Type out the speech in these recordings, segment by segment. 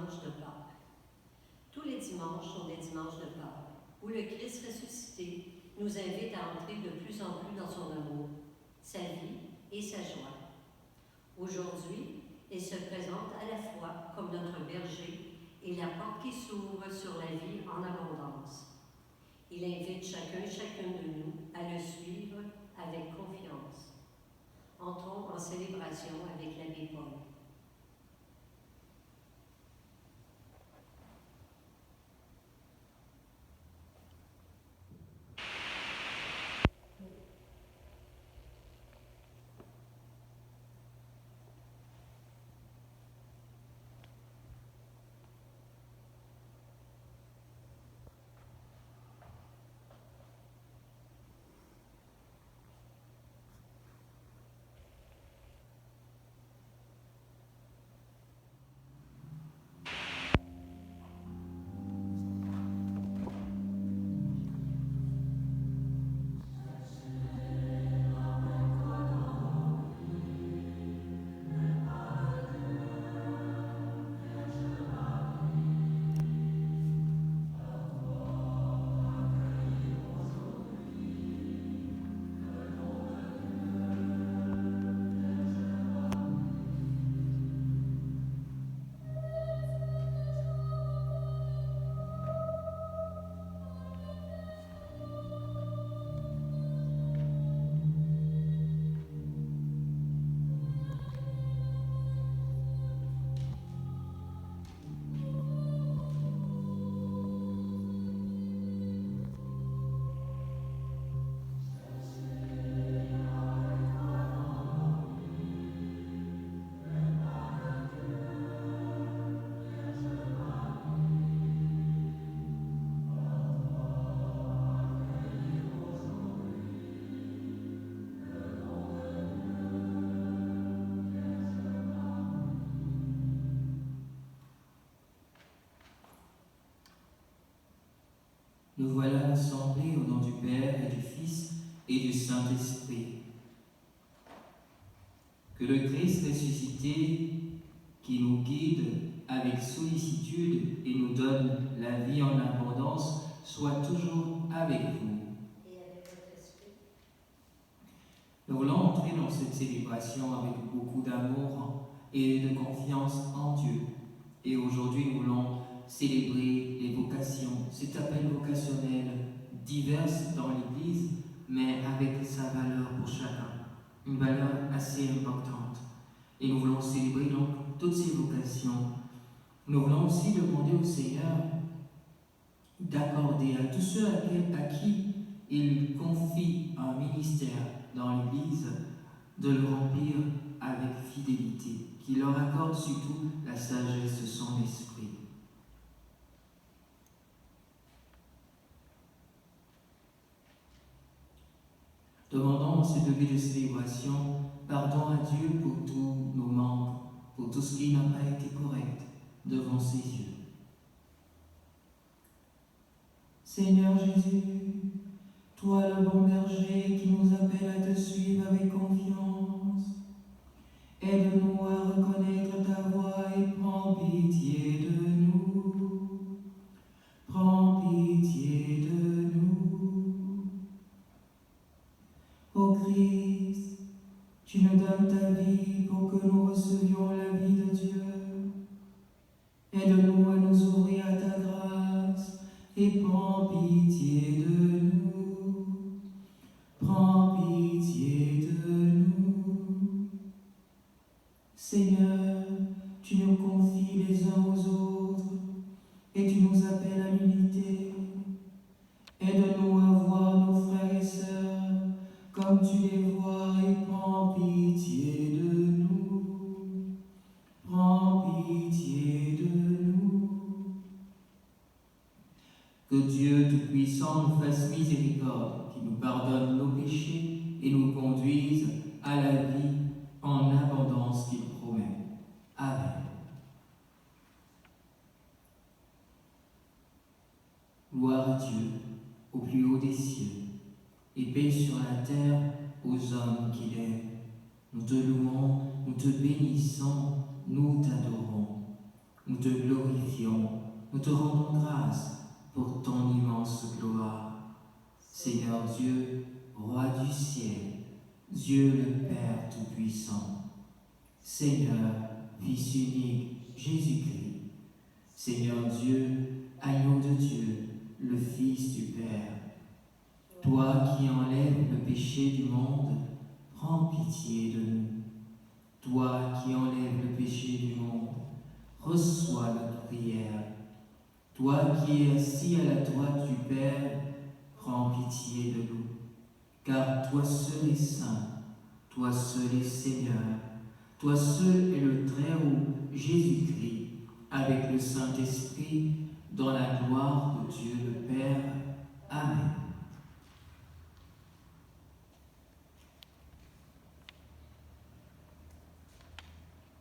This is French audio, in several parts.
dimanche de Pâques. Tous les dimanches sont des dimanches de Pâques, où le Christ ressuscité nous invite à entrer de plus en plus dans son amour, sa vie et sa joie. Aujourd'hui, il se présente à la fois comme notre berger et la porte qui s'ouvre sur la vie en abondance. Il invite chacune de nous à le suivre avec confiance. Entrons en célébration avec l'abbé Paul. Nous voilà rassemblés au nom du Père et du Fils et du Saint-Esprit. Que le Christ ressuscité, qui nous guide avec sollicitude et nous donne la vie en abondance, soit toujours avec vous. Et avec votre esprit. Nous voulons entrer dans cette célébration avec beaucoup d'amour et de confiance en Dieu. Et aujourd'hui, nous voulons célébrer les vocations, cet appel vocationnel diverses dans l'Église, mais avec sa valeur pour chacun, une valeur assez importante. Et nous voulons célébrer donc toutes ces vocations. Nous voulons aussi demander au Seigneur d'accorder à tous ceux à qui il confie un ministère dans l'Église, de le remplir avec fidélité, qu'il leur accorde surtout la sagesse de son esprit. Demandons en ce début de célébration pardon à Dieu pour tous nos manques, pour tout ce qui n'a pas été correct devant ses yeux. Seigneur Jésus, toi le bon berger qui nous appelle à te suivre avec confiance, aide-nous à reconnaître ta voix et prends pitié de nous. Prends pitié de nous. Ô Christ, tu nous donnes ta vie pour que nous recevions la vie de Dieu. Aide-nous à nous ouvrir à ta grâce et prends pitié de nous. Prends pitié de nous. Seigneur, tu nous confies les uns aux autres et tu nous appelles à l'unité. Aide-nous à voir nos frères et sœurs comme tu les vois et prends pitié de nous. Prends pitié de nous. Que Dieu Tout-Puissant nous fasse miséricorde, qui nous pardonne nos péchés et nous conduise à la vie en abondance qu'il promet. Amen. Gloire à Dieu, au plus haut des cieux, et paix sur la terre aux hommes qu'il aime. Nous te louons, nous te bénissons, nous t'adorons. Nous te glorifions, nous te rendons grâce pour ton immense gloire. Seigneur Dieu, Roi du ciel, Dieu le Père Tout-Puissant, Seigneur, Fils unique, Jésus-Christ, Seigneur Dieu, Agneau de Dieu, le Fils du Père, toi qui enlèves le péché du monde, prends pitié de nous. Toi qui enlèves le péché du monde, reçois notre prière. Toi qui es assis à la droite du Père, prends pitié de nous. Car toi seul est saint, toi seul est Seigneur, toi seul est le Très-Haut, Jésus-Christ, avec le Saint-Esprit, dans la gloire de Dieu le Père. Amen.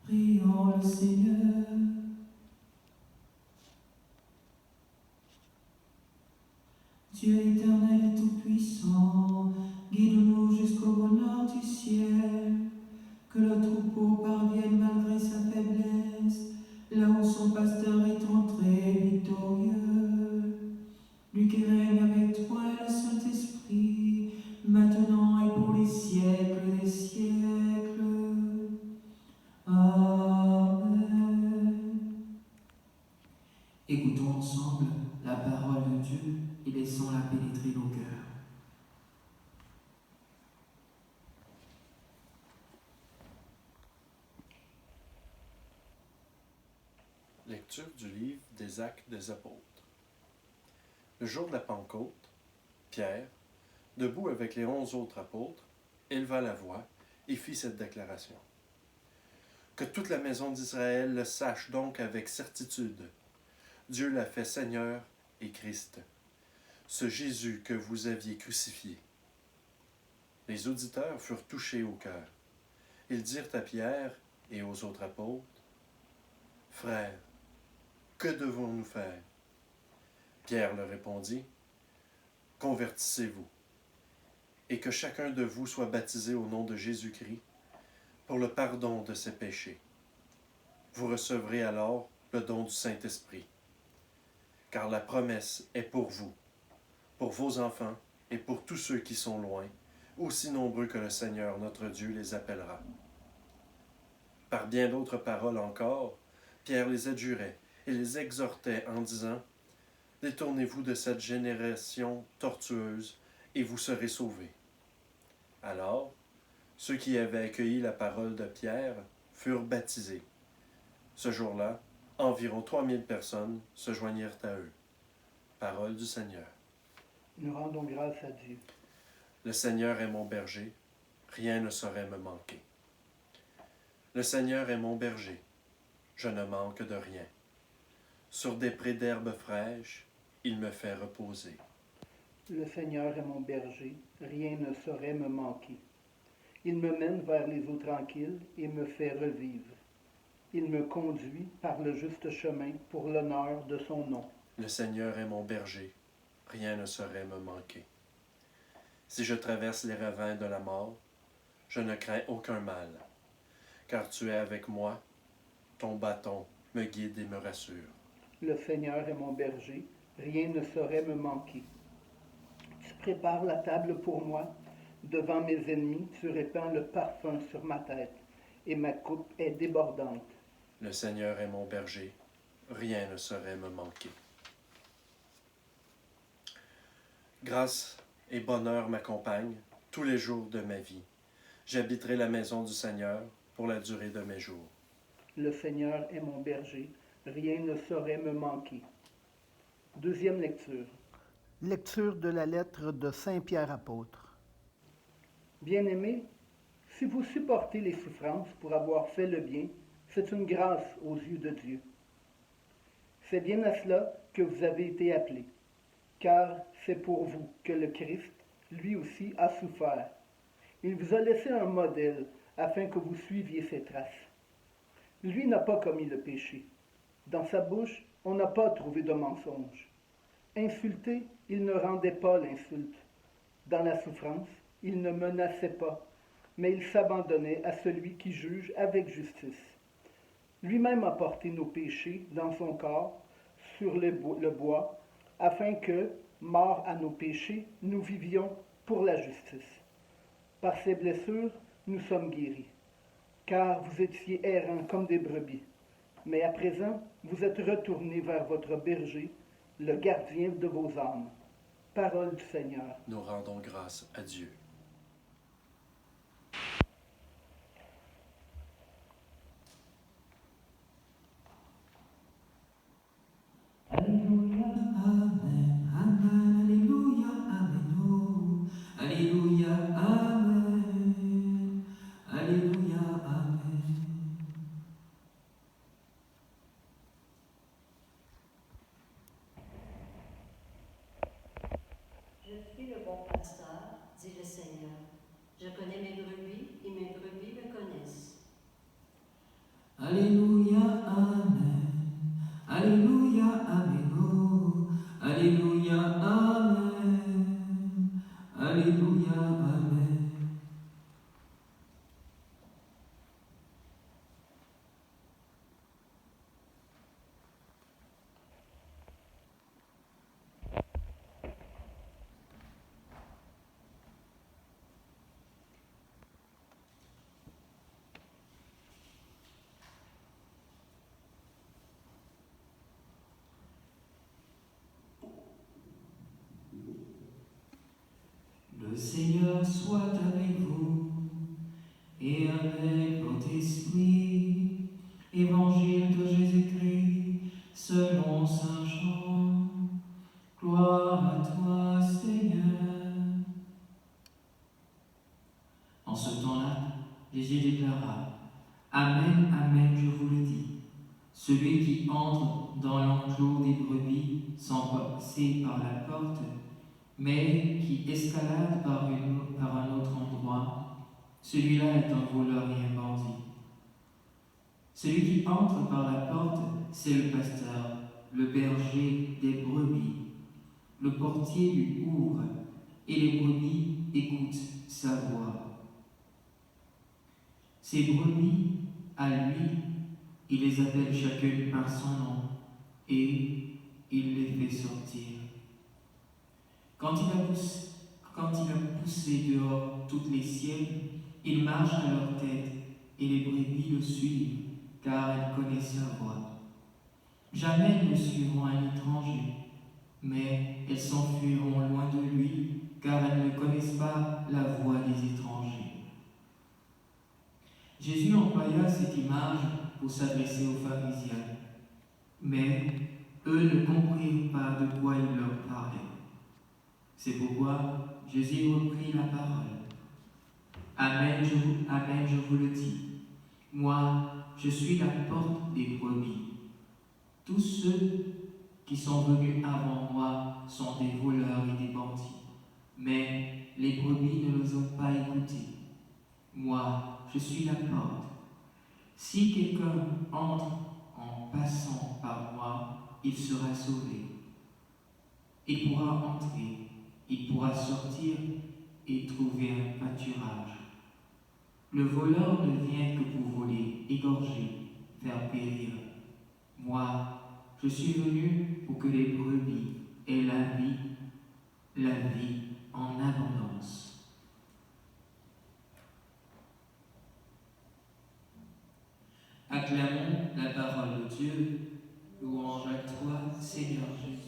Prions le Seigneur. Dieu éternel et tout-puissant, guide-nous jusqu'au bonheur du ciel. Que le troupeau parvienne malgré sa faiblesse, là où son pasteur est entré victorieux. Lui qui règne avec toi et le Saint-Esprit, maintenant et pour les siècles des siècles. Amen. Écoutons ensemble la parole de Dieu et laissons-la pénétrer nos cœurs. Lecture du livre des Actes des Apôtres. Le jour de la Pentecôte, Pierre, debout avec les 11 autres apôtres, éleva la voix et fit cette déclaration. Que toute la maison d'Israël le sache donc avec certitude. Dieu l'a fait Seigneur et Christ, ce Jésus que vous aviez crucifié. Les auditeurs furent touchés au cœur. Ils dirent à Pierre et aux autres apôtres, « Frères, que devons-nous faire ?» Pierre leur répondit, « Convertissez-vous, et que chacun de vous soit baptisé au nom de Jésus-Christ pour le pardon de ses péchés. Vous recevrez alors le don du Saint-Esprit, car la promesse est pour vous, pour vos enfants et pour tous ceux qui sont loin, aussi nombreux que le Seigneur notre Dieu les appellera. » Par bien d'autres paroles encore, Pierre les adjurait et les exhortait en disant, « Détournez-vous de cette génération tortueuse et vous serez sauvés. » Alors, ceux qui avaient accueilli la parole de Pierre furent baptisés. Ce jour-là, environ 3000 personnes se joignirent à eux. Parole du Seigneur. Nous rendons grâce à Dieu. Le Seigneur est mon berger, rien ne saurait me manquer. Le Seigneur est mon berger, je ne manque de rien. Sur des prés d'herbes fraîches, il me fait reposer. Le Seigneur est mon berger, rien ne saurait me manquer. Il me mène vers les eaux tranquilles et me fait revivre. Il me conduit par le juste chemin pour l'honneur de son nom. Le Seigneur est mon berger, rien ne saurait me manquer. Si je traverse les ravins de la mort, je ne crains aucun mal, car tu es avec moi, ton bâton me guide et me rassure. Le Seigneur est mon berger, rien ne saurait me manquer. Tu prépares la table pour moi, devant mes ennemis, tu répands le parfum sur ma tête, et ma coupe est débordante. Le Seigneur est mon berger, rien ne saurait me manquer. Grâce et bonheur m'accompagnent tous les jours de ma vie. J'habiterai la maison du Seigneur pour la durée de mes jours. Le Seigneur est mon berger, rien ne saurait me manquer. Deuxième lecture. Lecture de la lettre de Saint Pierre apôtre. Bien-aimés, si vous supportez les souffrances pour avoir fait le bien, c'est une grâce aux yeux de Dieu. C'est bien à cela que vous avez été appelés, car c'est pour vous que le Christ, lui aussi, a souffert. Il vous a laissé un modèle afin que vous suiviez ses traces. Lui n'a pas commis le péché. Dans sa bouche, on n'a pas trouvé de mensonge. Insulté, il ne rendait pas l'insulte. Dans la souffrance, il ne menaçait pas, mais il s'abandonnait à celui qui juge avec justice. Lui-même a porté nos péchés dans son corps sur le bois, afin que, morts à nos péchés, nous vivions pour la justice. Par ses blessures, nous sommes guéris, car vous étiez errants comme des brebis. Mais à présent, vous êtes retournés vers votre berger, le gardien de vos âmes. Parole du Seigneur. Nous rendons grâce à Dieu. Alléluia, Amen, Amen, Alléluia, Amen, oh. Alléluia, Amen, Alléluia, Amen. Je suis le bon pasteur, dit le Seigneur. Je connais mes brebis et mes brebis me connaissent. Alléluia, Amen, Alléluia, Amen, oh. Alléluia, Amen, Alléluia, Amen. Le Seigneur soit avec vous et avec votre esprit. Évangile de Jésus-Christ selon Saint Jean. Gloire à toi, Seigneur. En ce temps-là, Jésus déclara: Amen, Amen, je vous le dis. Celui qui entre dans l'enclos des brebis sans passer par la porte, mais qui escalade par un autre endroit, celui-là est un voleur et un bandit. Celui qui entre par la porte, c'est le pasteur, le berger des brebis. Le portier lui ouvre, et les brebis écoutent sa voix. Ces brebis, à lui, il les appelle chacune par son nom, et il les fait sortir. Quand il a poussé dehors toutes les siennes, il marche à leur tête, et les brebis le suivent, car elles connaissent sa voix. Jamais elles ne suivront un étranger, mais elles s'enfuiront loin de lui, car elles ne connaissent pas la voix des étrangers. Jésus employa cette image pour s'adresser aux pharisiens, mais eux ne comprirent pas de quoi il leur parlait. C'est pourquoi Jésus reprit la parole. Amen, je vous le dis. Moi, je suis la porte des brebis. Tous ceux qui sont venus avant moi sont des voleurs et des bandits, mais les brebis ne les ont pas écoutés. Moi, je suis la porte. Si quelqu'un entre en passant par moi, il sera sauvé. Il pourra entrer, il pourra sortir et trouver un pâturage. Le voleur ne vient que pour voler, égorger, faire périr. Moi, je suis venu pour que les brebis aient la vie en abondance. Acclamons la parole de Dieu. Louange à toi, Seigneur Jésus.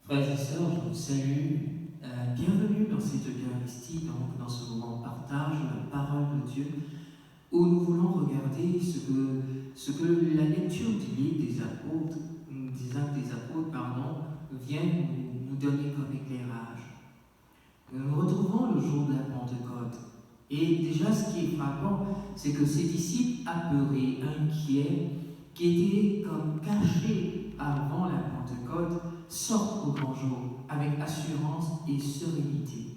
Frères et sœurs, je vous salue. Bienvenue dans cette Eucharistie, donc dans ce moment de partage de la parole de Dieu, où nous voulons regarder ce que la lecture du livre des Actes des Apôtres, vient nous donner comme éclairage. Nous nous retrouvons le jour de la Pentecôte. Et déjà, ce qui est frappant, c'est que ces disciples apeurés, inquiets, qui étaient comme cachés avant la Pentecôte, sortent au grand jour avec assurance et sérénité.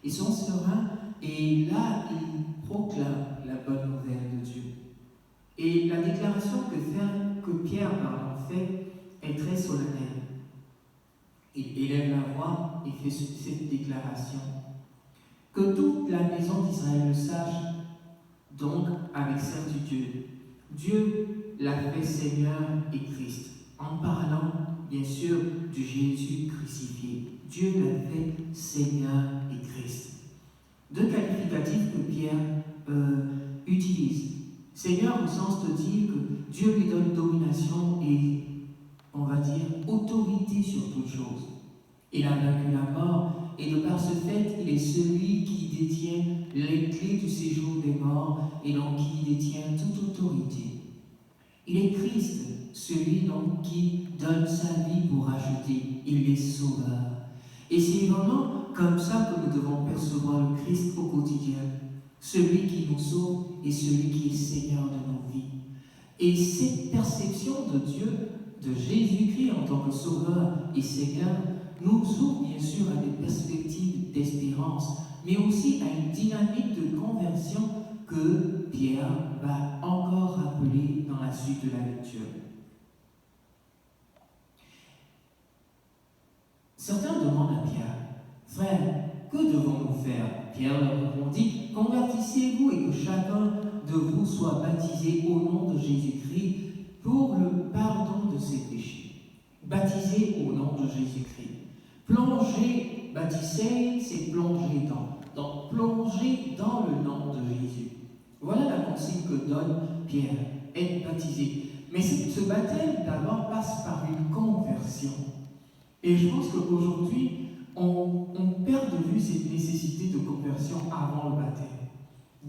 Ils sont sereins et là, ils proclament la bonne nouvelle de Dieu. Et la déclaration que Pierre en fait est très solennelle. Il élève la voix et fait cette déclaration. Que toute la maison d'Israël le sache, donc avec certitude. Dieu l'a fait Seigneur et Christ, en parlant bien sûr du Jésus crucifié. Dieu l'a fait Seigneur et Christ. Deux qualificatifs que Pierre utilise. Seigneur au sens de dire que Dieu lui donne domination et, on va dire, autorité sur toute chose. Il a vaincu la mort et de par ce fait, il est celui qui détient les clés du séjour des morts et donc qui détient toute autorité. Il est Christ, celui donc qui donne sa vie pour racheter. Il est sauveur. Et c'est vraiment comme ça que nous devons percevoir le Christ au quotidien. Celui qui nous sauve et celui qui est Seigneur de nos vies. Et cette perception de Dieu, de Jésus-Christ en tant que Sauveur et Seigneur, nous ouvre bien sûr à des perspectives d'espérance, mais aussi à une dynamique de conversion que Pierre va encore rappeler dans la suite de la lecture. Certains demandent à Pierre, « Frère, que devons-nous faire ?» Pierre leur répondit, « Convertissez-vous et que chacun de vous soit baptisé au nom de Jésus-Christ pour le pardon de ses péchés. » Baptisé au nom de Jésus-Christ. Plonger, baptiser, c'est plonger dans. Donc, plonger dans le nom de Jésus. Voilà la consigne que donne Pierre, être baptisé. Mais ce baptême, d'abord, passe par une conversion. Et je pense qu'aujourd'hui, on perd de vue cette nécessité de conversion avant le baptême.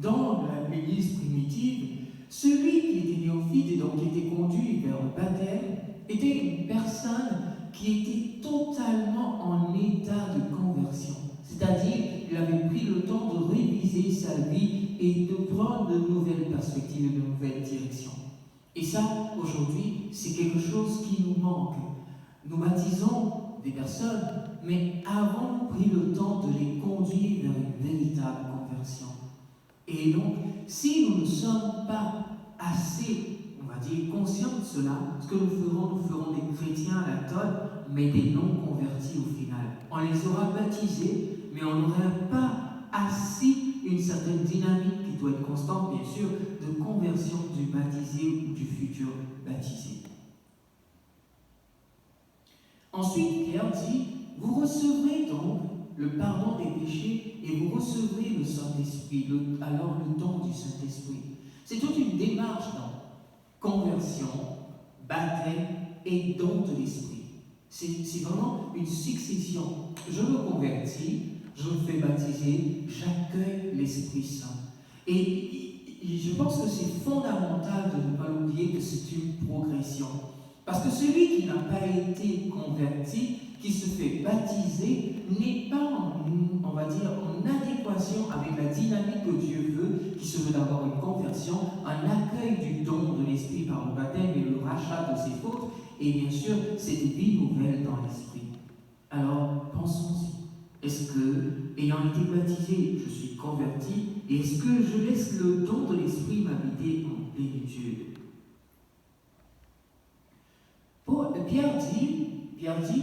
Dans l'Église primitive, celui qui était néophyte et donc qui était conduit vers le baptême était une personne qui était totalement en état de conversion. C'est-à-dire, il avait pris le temps de réviser sa vie et de prendre de nouvelles perspectives, de nouvelles directions. Et ça, aujourd'hui, c'est quelque chose qui nous manque. Nous baptisons des personnes, mais avons pris le temps de les conduire vers une véritable conversion. Et donc, si nous ne sommes pas assez, on va dire, conscients de cela, ce que nous ferons des chrétiens à la tonne, mais des non-convertis au final. On les aura baptisés, mais on n'aura pas assis une certaine dynamique qui doit être constante, bien sûr, de conversion du baptisé ou du futur baptisé. Ensuite, Pierre dit, vous recevrez donc le pardon des péchés et vous recevrez le Saint-Esprit, alors le don du Saint-Esprit. C'est toute une démarche dans conversion, baptême et don de l'Esprit. C'est vraiment une succession. Je me convertis, je me fais baptiser, j'accueille l'Esprit Saint. Et je pense que c'est fondamental de ne pas oublier que c'est une progression. Parce que celui qui n'a pas été converti, qui se fait baptiser, n'est pas, on va dire, en adéquation avec la dynamique que Dieu veut, qui se veut d'abord une conversion, un accueil du don de l'Esprit par le baptême et le rachat de ses fautes, et bien sûr, cette vie nouvelle dans l'Esprit. Alors, pensons-y. Est-ce que, ayant été baptisé, je suis converti, et est-ce que je laisse le don de l'Esprit m'habiter en plénitude? Pierre dit,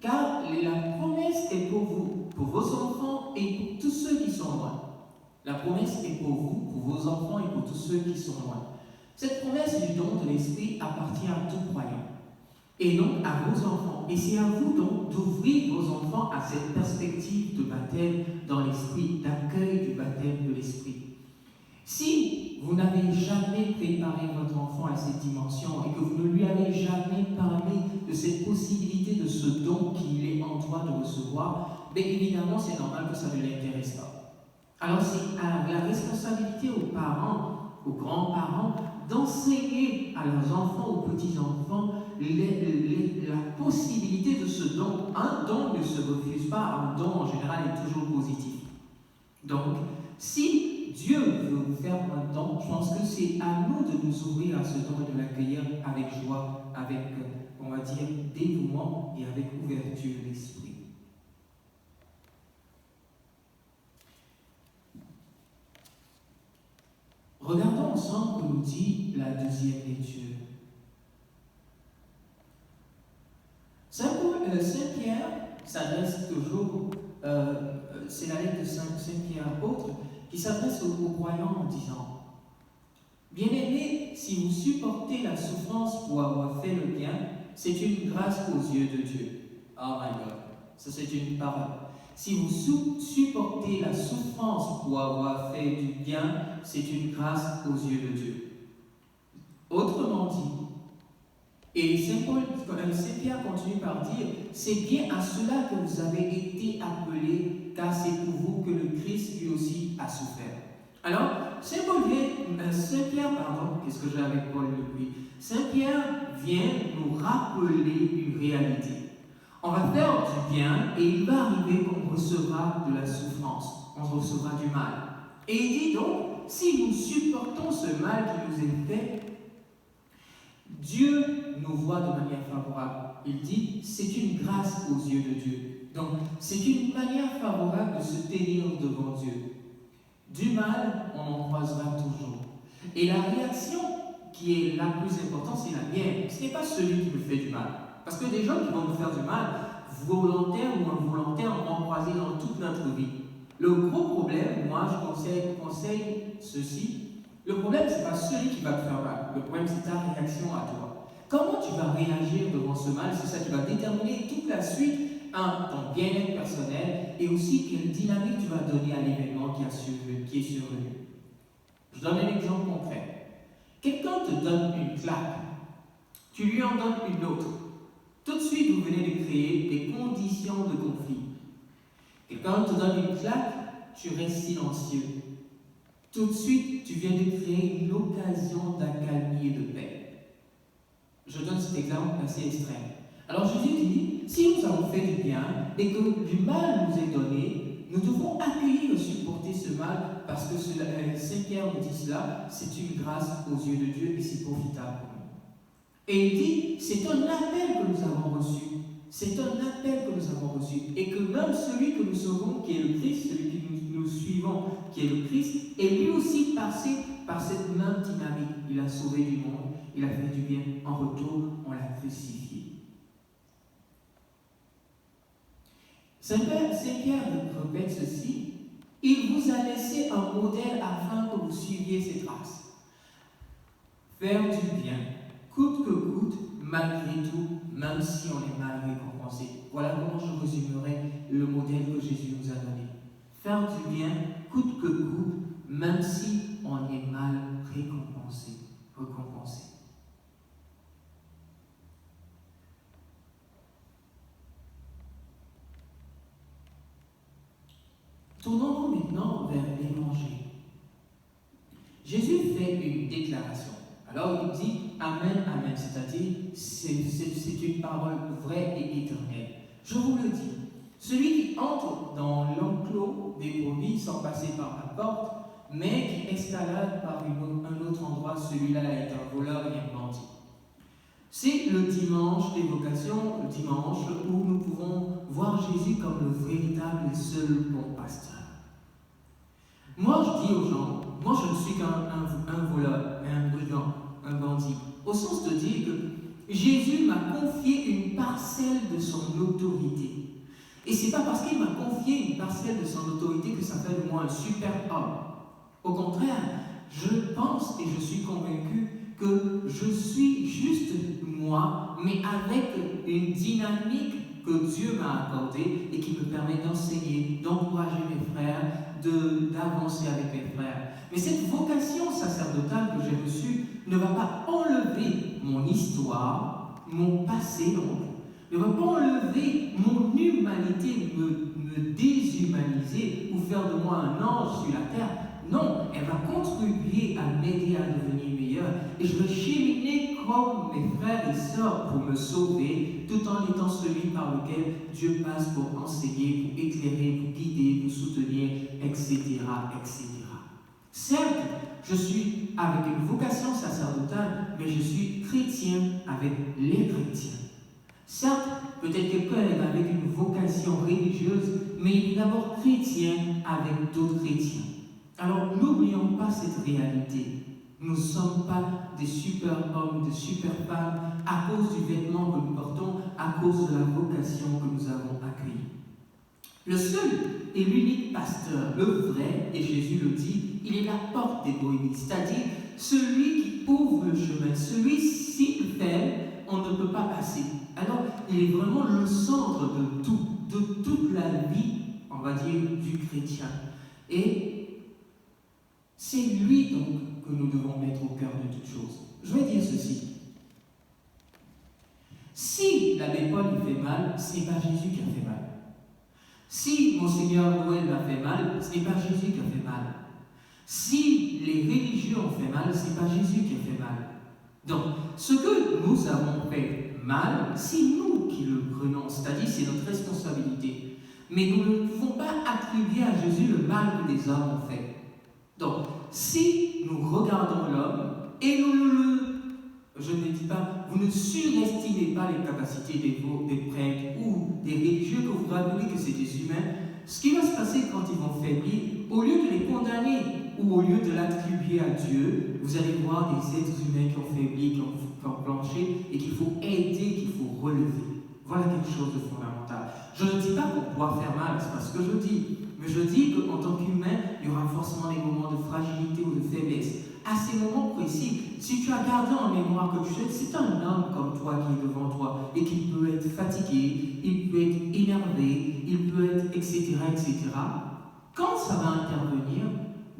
car la promesse est pour vous, pour vos enfants et pour tous ceux qui sont loin. La promesse est pour vous, pour vos enfants et pour tous ceux qui sont loin. Cette promesse du don de l'Esprit appartient à tout croyant, et donc à vos enfants. Et c'est à vous donc d'ouvrir vos enfants à cette perspective de baptême dans l'Esprit, d'accueil du baptême de l'Esprit. Si vous n'avez jamais préparé votre enfant à cette dimension et que vous ne lui avez jamais parlé de cette possibilité de ce don qu'il est en droit de recevoir, bien évidemment, c'est normal que ça ne l'intéresse pas. Alors, c'est à la responsabilité aux parents, aux grands-parents, d'enseigner à leurs enfants, aux petits-enfants, la possibilité de ce don. Un don ne se refuse pas, un don en général est toujours positif. Donc, si Dieu veut vous faire un don, je pense que c'est à nous de nous ouvrir à ce don et de l'accueillir avec joie, avec, on va dire, dévouement et avec ouverture d'esprit. Regardons ensemble ce que nous dit la deuxième lecture. Saint Pierre s'adresse toujours, c'est la lettre de Saint Pierre apôtre, qui s'adresse aux croyants en disant: Bien-aimés, si vous supportez la souffrance pour avoir fait le bien, c'est une grâce aux yeux de Dieu. Oh my God, ça c'est une parole. Si vous supportez la souffrance pour avoir fait du bien, c'est une grâce aux yeux de Dieu. Autrement dit, et Saint Pierre continue par dire, c'est bien à cela que vous avez été appelés, car c'est pour vous que le Christ lui aussi a souffert. Alors, Saint Pierre vient nous rappeler une réalité. On va faire du bien et il va arriver qu'on recevra de la souffrance, on recevra du mal. Et il dit donc, si nous supportons ce mal qui nous est fait, Dieu nous voit de manière favorable. Il dit, c'est une grâce aux yeux de Dieu. Donc, c'est une manière favorable de se tenir devant Dieu. Du mal, on en croisera toujours. Et la réaction qui est la plus importante, c'est la mienne. Ce n'est pas celui qui me fait du mal. Parce que des gens qui vont nous faire du mal, volontaires ou involontaires, on va en croiser dans toute notre vie. Le gros problème, moi je conseille ceci, le problème ce n'est pas celui qui va te faire mal, le problème c'est ta réaction à toi. Comment tu vas réagir devant ce mal, c'est ça qui va déterminer toute la suite, ton bien-être personnel et aussi quelle dynamique tu vas donner à l'événement qui est survenu. Je donne un exemple concret. Quelqu'un te donne une claque, tu lui en donnes une autre. Tout de suite, vous venez de créer des conditions de conflit. Quelqu'un te donne une claque, tu restes silencieux. Tout de suite, tu viens de créer une occasion d'accalmie et de paix. Je donne cet exemple assez extrême. Alors Jésus dit, si nous avons fait du bien et que du mal nous est donné, nous devons accueillir et supporter ce mal parce que Saint Pierre nous dit cela, c'est une grâce aux yeux de Dieu et c'est profitable pour nous. Et il dit, c'est un appel que nous avons reçu. C'est un appel que nous avons reçu. Et que même celui que nous sauvons, qui est le Christ, celui que nous suivons, qui est le Christ, est lui aussi passé par cette même dynamique. Il a sauvé du monde, il a fait du bien. En retour, on l'a crucifié. Saint Pierre répète ceci, il vous a laissé un modèle afin que vous suiviez ses traces. Faire du bien, coûte que coûte, malgré tout, même si on est mal récompensé. Voilà comment je résumerai le modèle que Jésus nous a donné. Faire du bien, coûte que coûte, même si on est mal récompensé. Tournons-nous maintenant vers l'Évangile. Jésus fait une déclaration. Alors il dit Amen, Amen, c'est-à-dire c'est une parole vraie et éternelle. Je vous le dis, celui qui entre dans l'enclos des brebis sans passer par la porte, mais qui escalade par un autre endroit, celui-là est un voleur et un bandit. C'est le dimanche d'évocation, le dimanche où nous pouvons voir Jésus comme le véritable et seul bon pasteur. Moi je dis aux gens, moi je ne suis qu'un voleur, un brigand, un bandit, au sens de dire que Jésus m'a confié une parcelle de son autorité. Et ce n'est pas parce qu'il m'a confié une parcelle de son autorité que ça fait de moi un super homme. Au contraire, je pense et je suis convaincu que je suis juste moi, mais avec une dynamique que Dieu m'a accordée et qui me permet d'enseigner, d'encourager mes frères, d'avancer avec mes frères. Mais cette vocation sacerdotale que j'ai reçue ne va pas enlever mon histoire, mon passé donc, ne va pas enlever mon humanité, me déshumaniser ou faire de moi un ange sur la terre. Non, elle va contribuer à m'aider à devenir meilleur et je vais cheminer comme mes frères et sœurs pour me sauver tout en étant celui par lequel Dieu passe pour enseigner, pour éclairer, pour guider, pour soutenir, etc., etc. Certes, je suis avec une vocation sacerdotale, mais je suis chrétien avec les chrétiens. Certes, peut-être quelqu'un est avec une vocation religieuse, mais il est d'abord chrétien avec d'autres chrétiens. Alors, n'oublions pas cette réalité. Nous ne sommes pas des super hommes, des super femmes à cause du vêtement que nous portons, à cause de la vocation que nous avons accueillie. Le seul et l'unique pasteur, le vrai, et Jésus le dit, il est la porte des brebis, c'est-à-dire celui qui ouvre le chemin, celui s'il fait, on ne peut pas passer. Alors, il est vraiment le centre de tout, de toute la vie, on va dire, du chrétien. Et c'est lui donc que nous devons mettre au cœur de toutes choses. Je vais dire ceci. Si l'abbé Paul il fait mal, ce n'est pas Jésus qui a fait mal. Si Monseigneur Noël a fait mal, ce n'est pas Jésus qui a fait mal. Si les religieux ont fait mal, ce n'est pas Jésus qui a fait mal. Donc, ce que nous avons fait mal, c'est nous qui le prenons, c'est-à-dire c'est notre responsabilité. Mais nous ne pouvons pas attribuer à Jésus le mal que des hommes ont fait. Donc, si nous regardons l'homme et je ne dis pas, vous ne surestimez pas les capacités des prêtres ou des religieux que vous rappelez que c'est des humains, ce qui va se passer quand ils vont faiblir, au lieu de les condamner ou au lieu de l'attribuer à Dieu, vous allez voir des êtres humains qui ont faibli, qui ont planché et qu'il faut aider, qu'il faut relever. Voilà quelque chose de fondamental. Je ne dis pas qu'on doit faire mal, c'est pas ce que je dis. Mais je dis qu'en tant qu'humain, il y aura forcément des moments de fragilité ou de faiblesse. À ces moments précis, si tu as gardé en mémoire que c'est un homme comme toi qui est devant toi et qui peut être fatigué, il peut être énervé, il peut être etc. Quand ça va intervenir,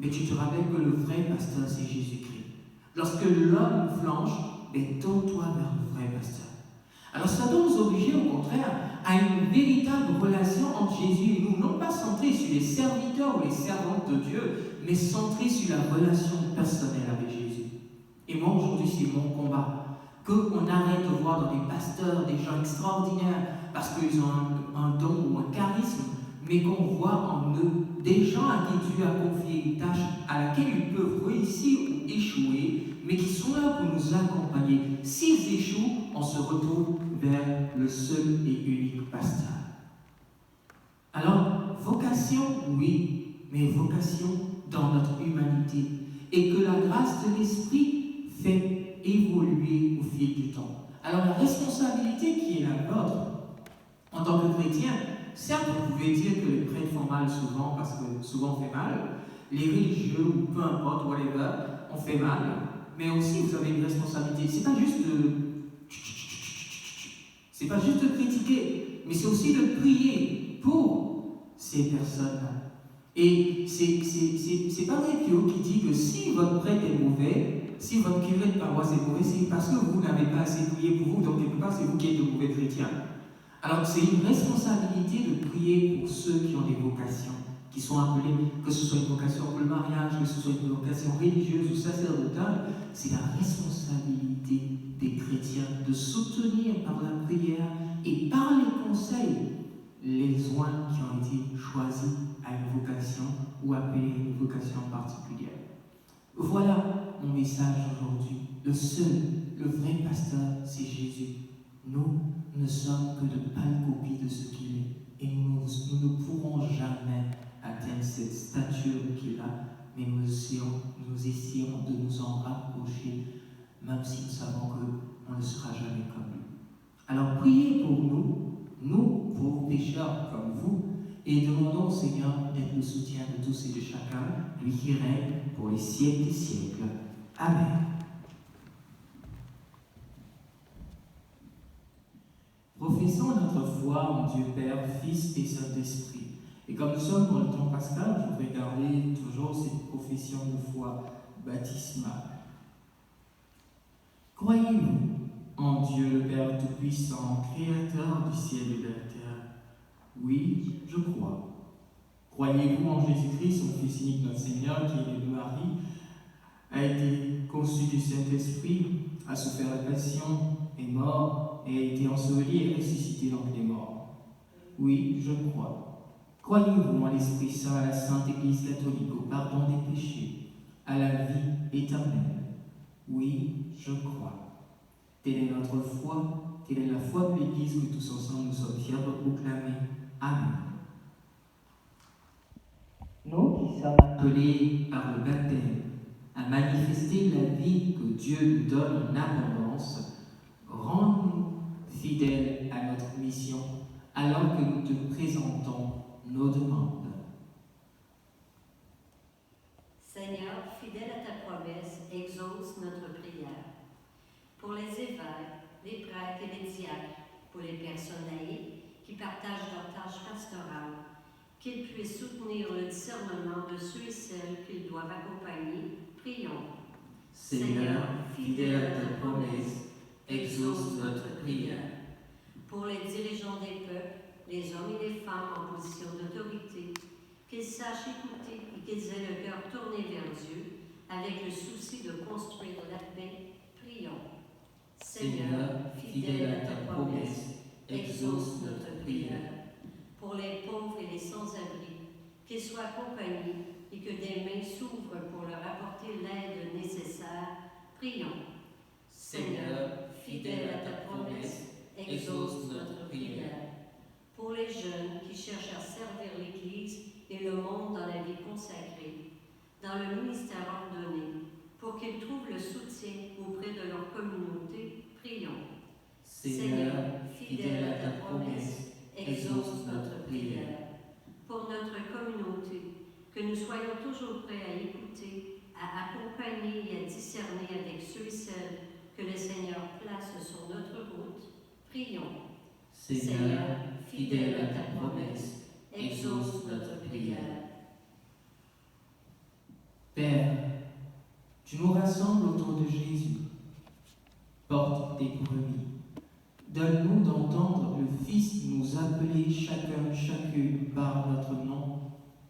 mais tu te rappelles que le vrai pasteur c'est Jésus-Christ. Lorsque l'homme flanche, tourne-toi vers le vrai pasteur. Alors ça doit nous obliger au contraire à une véritable relation entre Jésus et nous, non pas centrée sur les serviteurs ou les servantes de Dieu, mais centrée sur la relation personnelle avec Jésus. Et moi aujourd'hui c'est mon combat, qu'on arrête de voir dans les pasteurs des gens extraordinaires parce qu'ils ont un don ou un charisme, mais qu'on voit en eux des gens à qui Dieu a confié une tâche à laquelle ils peuvent réussir ou échouer, mais qui sont là pour nous accompagner. S'ils échouent, on se retrouve vers le seul et unique pasteur. Alors, vocation, oui, mais vocation dans notre humanité. Et que la grâce de l'Esprit fait évoluer au fil du temps. Alors, la responsabilité qui est la nôtre, en tant que chrétien, certes, vous pouvez dire que les prêtres font mal souvent, parce que souvent on fait mal, les religieux, ou peu importe, whatever, on fait mal, mais aussi vous avez une responsabilité. C'est pas juste de critiquer, mais c'est aussi de prier pour ces personnes-là. Et c'est pas Pio qui dit que si votre prêtre est mauvais, si votre curé de paroisse est mauvais, c'est parce que vous n'avez pas assez prié pour vous, donc quelque part c'est vous qui êtes de mauvais chrétiens. Alors c'est une responsabilité de prier pour ceux qui ont des vocations, qui sont appelés, que ce soit une vocation pour le mariage, que ce soit une vocation religieuse ou sacerdotale, c'est la responsabilité des chrétiens de soutenir par la prière et par les conseils les uns qui ont été choisis à une vocation ou appelés à une vocation particulière. Voilà mon message aujourd'hui. Le seul, le vrai pasteur, c'est Jésus. Nous ne sommes que de pâles copies de ce qu'il est. Et nous ne pourrons jamais atteindre cette stature qu'il a, mais nous essayons de nous en rapprocher, même si nous savons qu'on ne sera jamais comme lui. Alors priez pour nous, pauvres pécheurs comme vous, et demandons au Seigneur d'être le soutien de tous et de chacun, lui qui règne pour les siècles des siècles. Amen. Professons notre foi en Dieu Père, Fils et Saint-Esprit. Et comme nous sommes dans le temps pascal, je voudrais garder toujours cette profession de foi baptismale. Croyez-vous en Dieu le Père Tout-Puissant, Créateur du ciel et de la terre? Oui, je crois. Croyez-vous en Jésus-Christ, son Fils unique, notre Seigneur, qui est né de Marie, a été conçu du Saint-Esprit, a souffert la passion, est mort, et a été enseveli et ressuscité d'entre les morts? Oui, je crois. Croyez-vous en l'Esprit Saint, à la Sainte Église catholique, au pardon des péchés, à la vie éternelle. Oui, je crois. Telle est notre foi, telle est la foi de l'Église que tous ensemble nous sommes fiers de proclamer. Amen. Nous qui sommes appelés par le baptême à manifester la vie que Dieu nous donne en abondance, rends-nous fidèles à notre mission alors que nous te présentons nos demandes. Seigneur, fidèle à ta promesse, exauce notre prière. Pour les évêques, les prêtres et les diacres, pour les personnes laïques qui partagent leurs tâches pastorales, qu'ils puissent soutenir le discernement de ceux et celles qu'ils doivent accompagner, prions. Seigneur, fidèle à ta promesse, exauce notre prière. Pour les dirigeants des peuples, les hommes et les femmes en position d'autorité, qu'ils sachent écouter et qu'ils aient le cœur tourné vers Dieu, avec le souci de construire la paix, prions. Seigneur, fidèle à ta promesse, exauce notre prière. Pour les pauvres et les sans-abri, qu'ils soient accompagnés et que des mains s'ouvrent pour leur apporter l'aide nécessaire, prions. Seigneur, fidèle à ta promesse, exauce notre prière. Pour les jeunes qui cherchent à servir l'Église et le monde dans la vie consacrée, dans le ministère ordonné, pour qu'ils trouvent le soutien auprès de leur communauté, prions. Seigneur, fidèle à ta promesse, exauce notre prière. Pour notre communauté, que nous soyons toujours prêts à écouter, à accompagner et à discerner avec ceux et celles que le Seigneur place sur notre route, prions. Seigneur, fidèle à ta promesse, exauce notre prière. Père, tu nous rassembles autour de Jésus. Porte tes brebis. Donne-nous d'entendre le Fils nous appeler chacune par notre nom.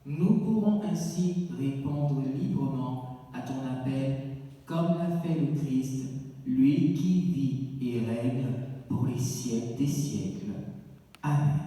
Nous pourrons ainsi répondre librement à ton appel, comme l'a fait le Christ, lui qui vit et règne pour les siècles des siècles. Amen.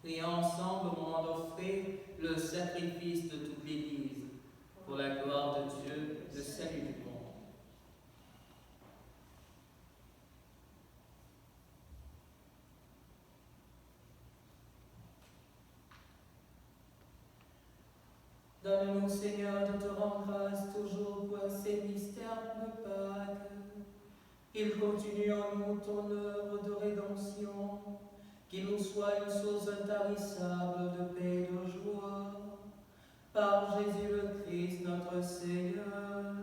Prions ensemble au moment d'offrir le sacrifice de toute l'Église, pour la gloire de Dieu, le salut du monde. Donne-nous, Seigneur, de te rendre grâce toujours pour ces mystères de Pâques. Qu'il continue en nous ton œuvre de rédemption, qu'il nous soit une source intarissable de paix et de joie. Par Jésus le Christ, notre Seigneur.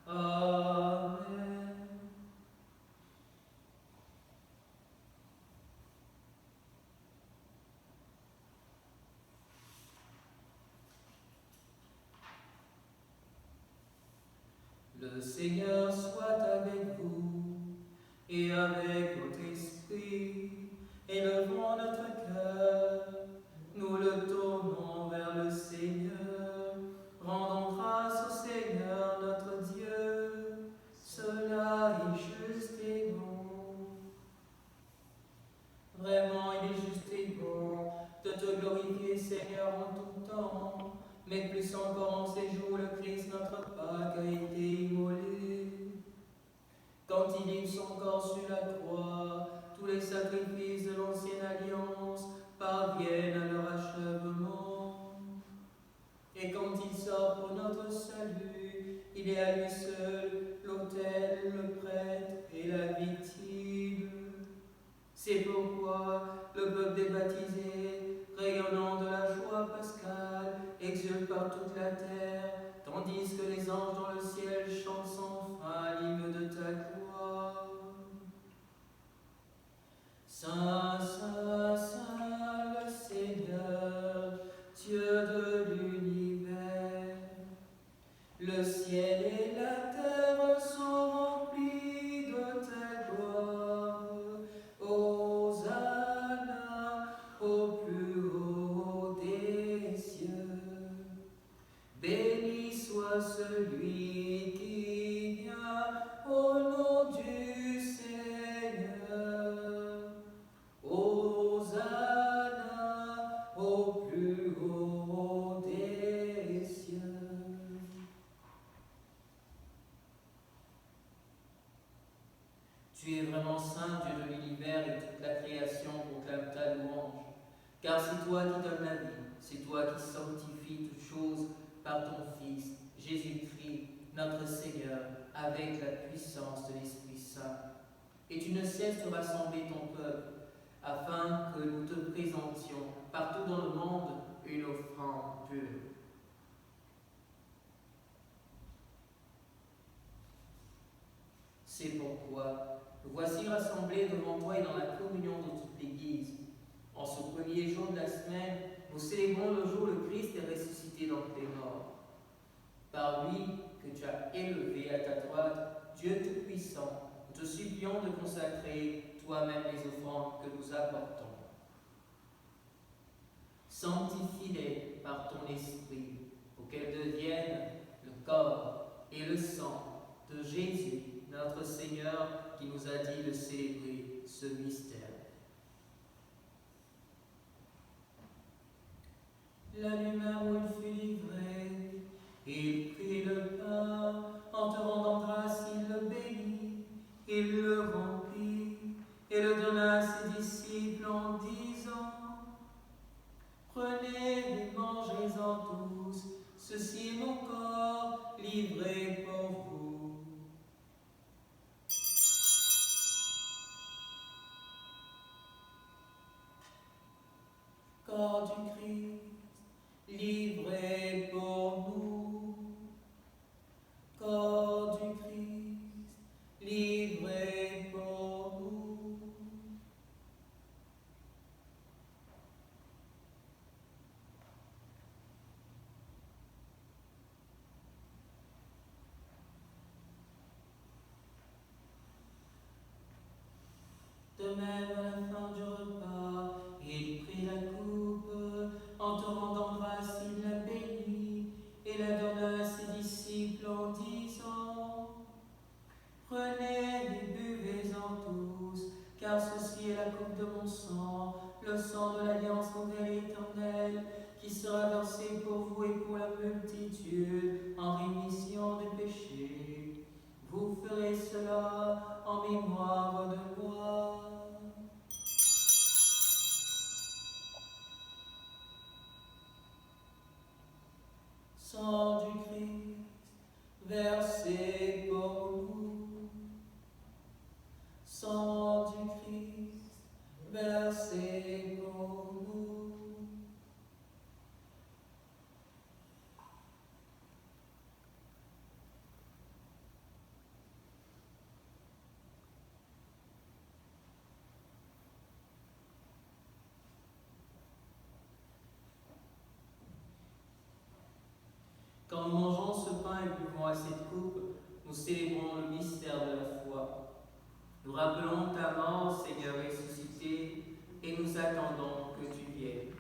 Amen. Le Seigneur soit avec vous et avec votre esprit. Élevons notre cœur, nous le tournons vers le Seigneur. Rendons grâce au Seigneur notre Dieu, cela est juste et bon. Vraiment, il est juste et bon de te glorifier, Seigneur, en tout temps, mais plus encore en ces jours où le Christ, notre Pâque, a été immolé. Quand il livre son corps sur la croix, tous les sacrifices de l'ancienne alliance parviennent à leur achèvement. Et quand il sort pour notre salut, il est à lui seul l'autel, le prêtre et la victime. C'est pourquoi le peuple des baptisés, rayonnant de la joie pascale, exulte par toute la terre, tandis que les anges dans le ciel chantent sans fin l'hymne de ta gloire. Saint, Saint, Saint, le Seigneur, Dieu de l'univers, le ciel et la terre sont remplis de ta gloire. Hosanna au plus haut des cieux. Béni soit celui qui vient au nom du Seigneur. Hosanna au plus haut des cieux. Tu es vraiment saint, Dieu de l'univers, et toute la création proclame ta louange. Car c'est toi qui donnes la vie, c'est toi qui sanctifies toutes choses par ton Fils, Jésus-Christ, notre Seigneur, avec la puissance de l'Esprit Saint. Et tu ne cesses de rassembler ton peuple, afin que nous te présentions partout dans le monde une offrande pure. C'est pourquoi nous voici rassemblés devant toi et dans la communion de toute l'Église. En ce premier jour de la semaine, nous célébrons le jour où le Christ est ressuscité d'entre les morts. Par lui que tu as élevé à ta droite, Dieu Tout-Puissant, nous te supplions de consacrer toi-même les offrandes que nous apportons. Sanctifie-les par ton esprit, pour qu'elles deviennent le corps et le sang de Jésus, notre Seigneur, qui nous a dit de célébrer ce mystère. La nuit même où il fut livré, il prit le pain, en te rendant grâce, il le bénit, il le remplit et le donna à ses disciples en disant: Prenez et mangez-en tous, ceci est mon corps livré pour vous. Corps du Christ, livré pour nous. Corps du Christ, livré pour nous. De même, à la fin du repas, il prit la coupe, en te rendant grâce, il la bénit et la donna à ses disciples en disant: Prenez et buvez-en tous, car ceci est la coupe de mon sang, le sang de l'alliance pour vous et pour la multitude en rémission des péchés. Vous ferez cela en mémoire de moi. Sang du Christ, versé pour nous. Sang du Christ, versé pour nous. Quand nous mangeons ce pain et buvons à cette coupe, nous célébrons le mystère de la foi. Nous rappelons ta mort, Seigneur ressuscité, et nous attendons que tu viennes.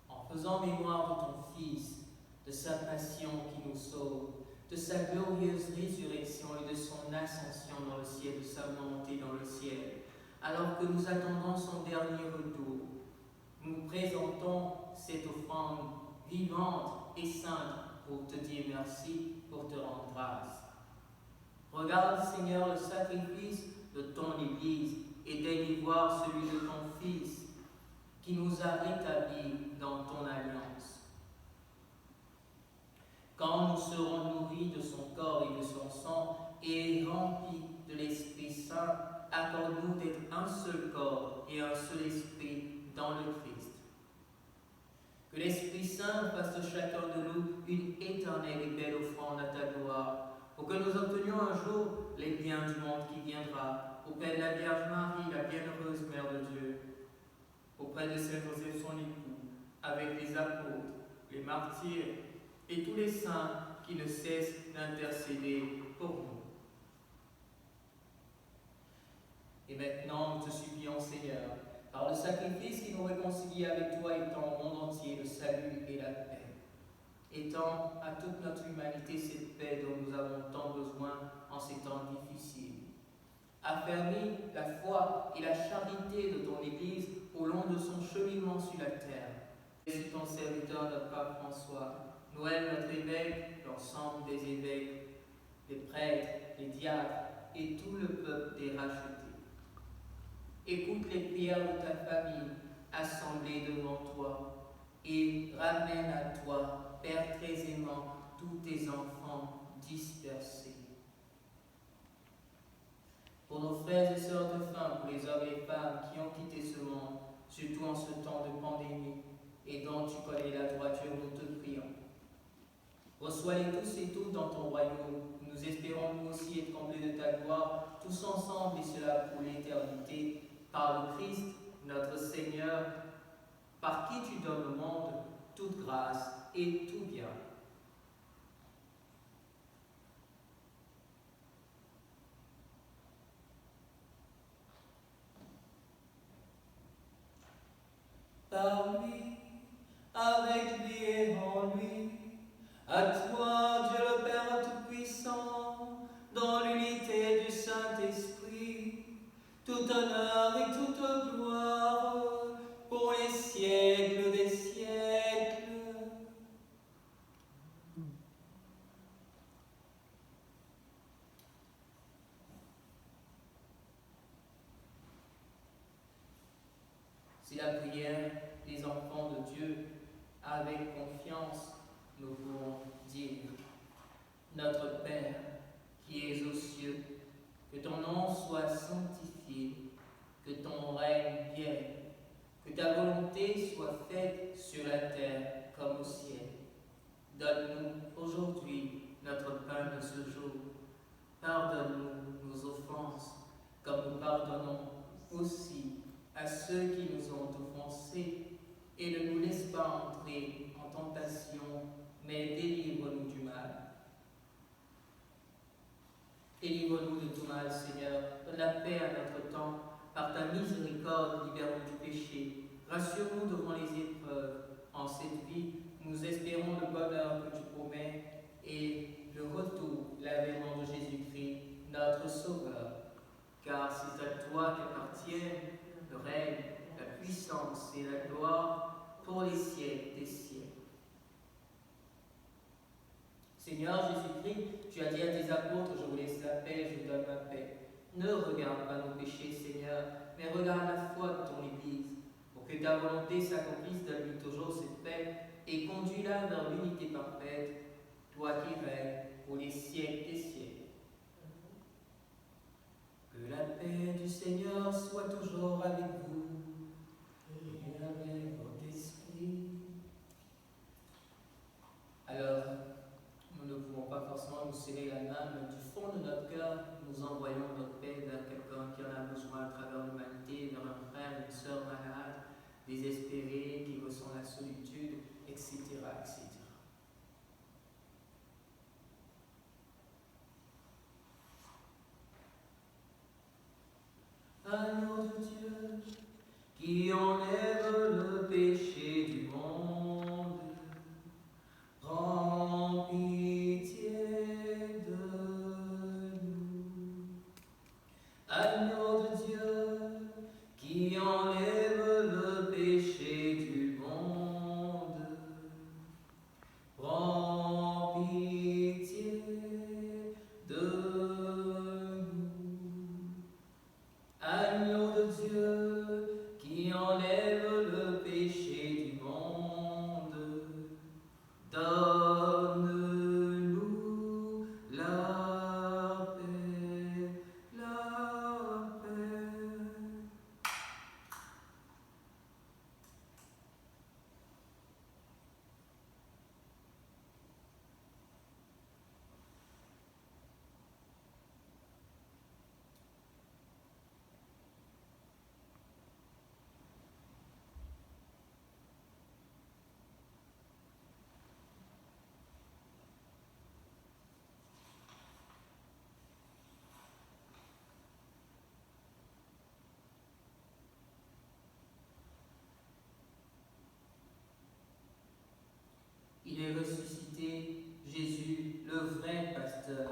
En faisant mémoire de ton Fils, de sa passion qui nous sauve, de sa glorieuse résurrection et de son ascension dans le ciel, de sa montée dans le ciel, alors que nous attendons son dernier retour, nous présentons cette offrande vivante et sainte pour te dire merci, pour te rendre grâce. Regarde, Seigneur, le sacrifice de ton Église et daigne voir celui de ton Fils qui nous a rétablis dans ton alliance. Quand nous serons nourris de son corps et de son sang et remplis de l'Esprit Saint, accorde-nous d'être un seul corps et un seul esprit dans le Christ. Que l'Esprit Saint fasse de chacun de nous une éternelle et belle offrande à ta gloire, pour que nous obtenions un jour les biens du monde qui viendra, auprès de la Vierge Marie, la bienheureuse Mère de Dieu, auprès de Saint Joseph son époux, avec les apôtres, les martyrs et tous les saints qui ne cessent d'intercéder pour nous. Et maintenant, nous te supplions, Seigneur, par le sacrifice qui nous réconcilie avec toi, étends au monde entier le salut et la paix. Étends à toute notre humanité cette paix dont nous avons tant besoin en ces temps difficiles. Affermis la foi et la charité de ton Église au long de son cheminement sur la terre. Et sur ton serviteur, notre pape François, Noël, notre évêque, l'ensemble des évêques, les prêtres, les diacres et tout le peuple des rachetés. Écoute les prières de ta famille assemblée devant toi et ramène à toi, Père très aimant, tous tes enfants dispersés. Pour nos frères et sœurs de faim, pour les hommes et les femmes qui ont quitté ce monde, surtout en ce temps de pandémie, et dont tu connais la droiture, nous te prions. Reçois-les tous et toutes dans ton royaume. Nous espérons nous aussi être comblés de ta gloire, tous ensemble, et cela pour l'éternité, par le Christ, notre Seigneur, par qui tu donnes au monde toute grâce et tout bien. Par lui, avec lui et en lui, à toi, Dieu le Père Tout-Puissant, dans l'unité du Saint-Esprit, tout honneur et toute gloire pour les siècles des siècles. C'est la prière des enfants de Dieu. Avec confiance, nous pouvons dire: Notre Père, qui es aux cieux, que ton nom soit sanctifié, que ton règne vienne, que ta volonté soit faite sur la terre comme au ciel. Donne-nous aujourd'hui notre pain de ce jour. Pardonne-nous nos offenses, comme nous pardonnons aussi à ceux qui nous ont offensés, et ne nous laisse pas entrer en tentation, mais délivre-nous du mal. Délivre-nous de tout mal, Seigneur. Donne la paix à notre temps. Par ta miséricorde, libère-nous du péché. Rassure-nous devant les épreuves. En cette vie, nous espérons le bonheur que tu promets et le retour, l'avènement de Jésus-Christ, notre Sauveur. Car c'est à toi qu'appartiennent le règne, la puissance et la gloire pour les siècles des siècles. Seigneur Jésus-Christ, tu as dit à tes apôtres, je vous laisse la paix, je vous donne ma paix. Ne regarde pas nos péchés, Seigneur, mais regarde la foi de ton Église, pour que ta volonté s'accomplisse, donne-lui toujours cette paix et conduis-la vers l'unité parfaite, toi qui règnes pour les siècles des siècles. Que la paix du Seigneur soit toujours avec vous et avec votre esprit. Alors, nous ne pouvons pas forcément nous serrer la main, mais du fond de notre cœur, nous envoyons notre paix vers quelqu'un qui en a besoin à travers l'humanité, vers un frère, une sœur malade, désespéré, qui ressent la solitude, etc., etc. Agneau de Dieu, qui enlève le péché du monde, prends pitié de nous. Agneau de Dieu, qui enlève le péché du monde, prends pitié de nous. Agneau de Dieu, qui enlève le péché du monde, donne-nous la paix, la paix. Il est ressuscité, Jésus, le vrai pasteur,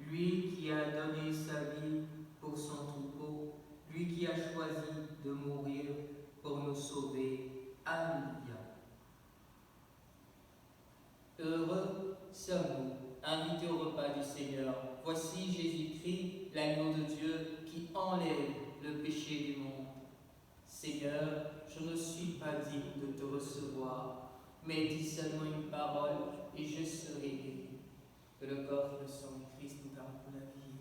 lui qui a donné sa vie pour son troupeau, lui qui a choisi de mourir pour nous sauver. Alléluia. Heureux sommes-nous, invités au repas du Seigneur. Voici Jésus-Christ, l'agneau de Dieu, qui enlève le péché du monde. Seigneur, je ne suis pas digne de te recevoir, mais dis seulement une parole et je serai guéri. Que le corps et le sang de Christ nous gardent pour la vie éternelle.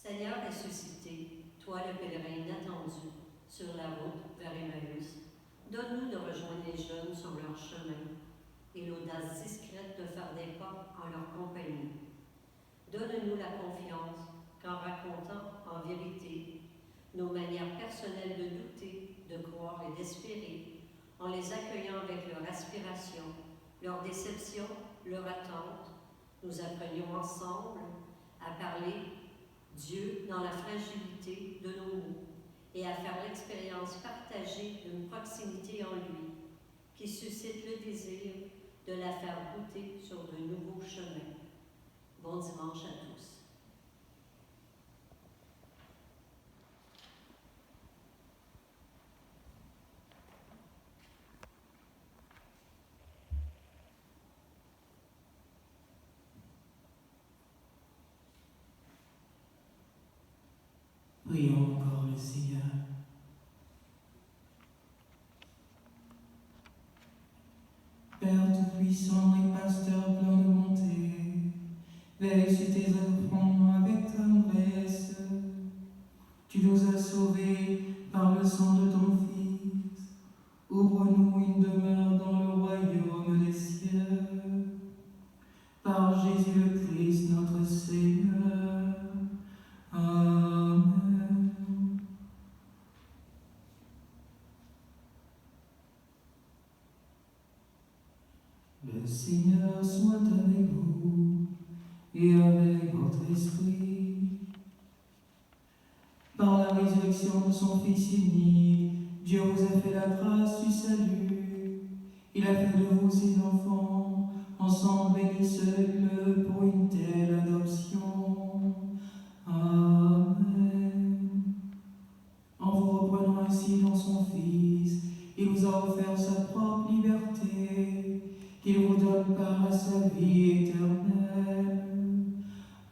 Seigneur ressuscité, toi le pèlerin inattendu, sur la route vers Emmaüs, donne-nous de rejoindre les jeunes sur leur chemin et l'audace discrète de faire des pas en leur compagnie. Donne-nous la confiance qu'en racontant en vérité nos manières personnelles de douter, de croire et d'espérer, en les accueillant avec leur aspiration, leur déception, leur attente, nous apprenions ensemble à parler Dieu dans la fragilité de nos mots et à faire l'expérience partagée d'une proximité en lui qui suscite le désir de la faire goûter sur de nouveaux chemins. reçu tes enfants avec tendresse. Tu nous as sauvés par le sang de ton Fils. Ouvre-nous une demeure dans le royaume des cieux. Par Jésus le Christ, notre Seigneur. Amen. Le Seigneur soit avec vous et avec votre esprit. Par la résurrection de son Fils unique, Dieu vous a fait la grâce du salut. Il a fait de vous ses enfants, ensemble bénissez-le pour une telle adoption. Amen. En vous reprenant ainsi dans son Fils, il vous a offert sa propre liberté, qu'il vous donne part à sa vie éternelle.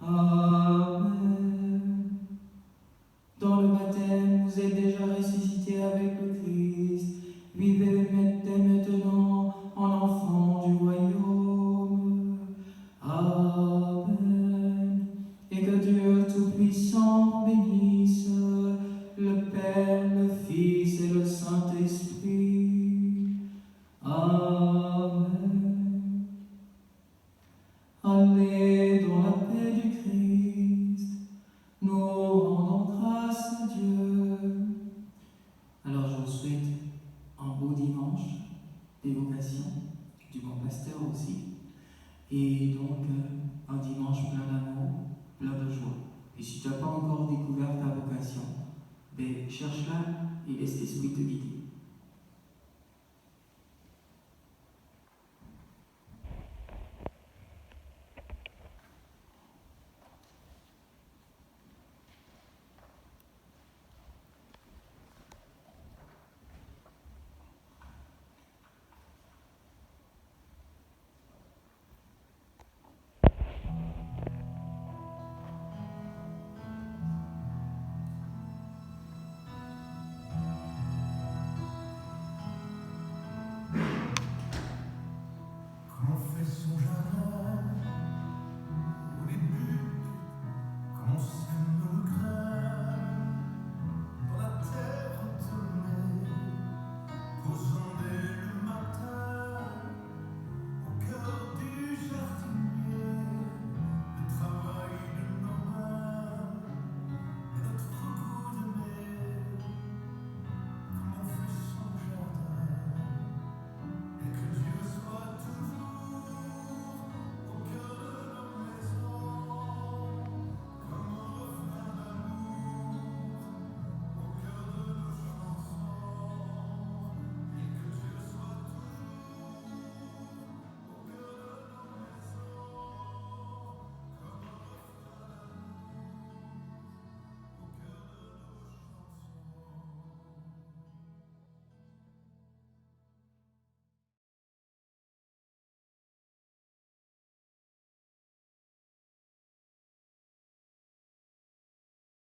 Amen. Dans le baptême, vous êtes déjà ressuscités avec le Christ. Vivez dès maintenant en enfants du royaume. Amen. Et que Dieu Tout-Puissant bénisse le Père, le Fils et le Saint-Esprit. Amen. Allez dans la paix du Christ. Nous rendons grâce à Dieu. Alors je vous souhaite un beau dimanche d'évocation, du bon pasteur aussi, et donc un dimanche plein d'amour, plein de joie. Et si tu n'as pas encore découvert ta vocation, cherche-la et laisse l'Esprit te guider.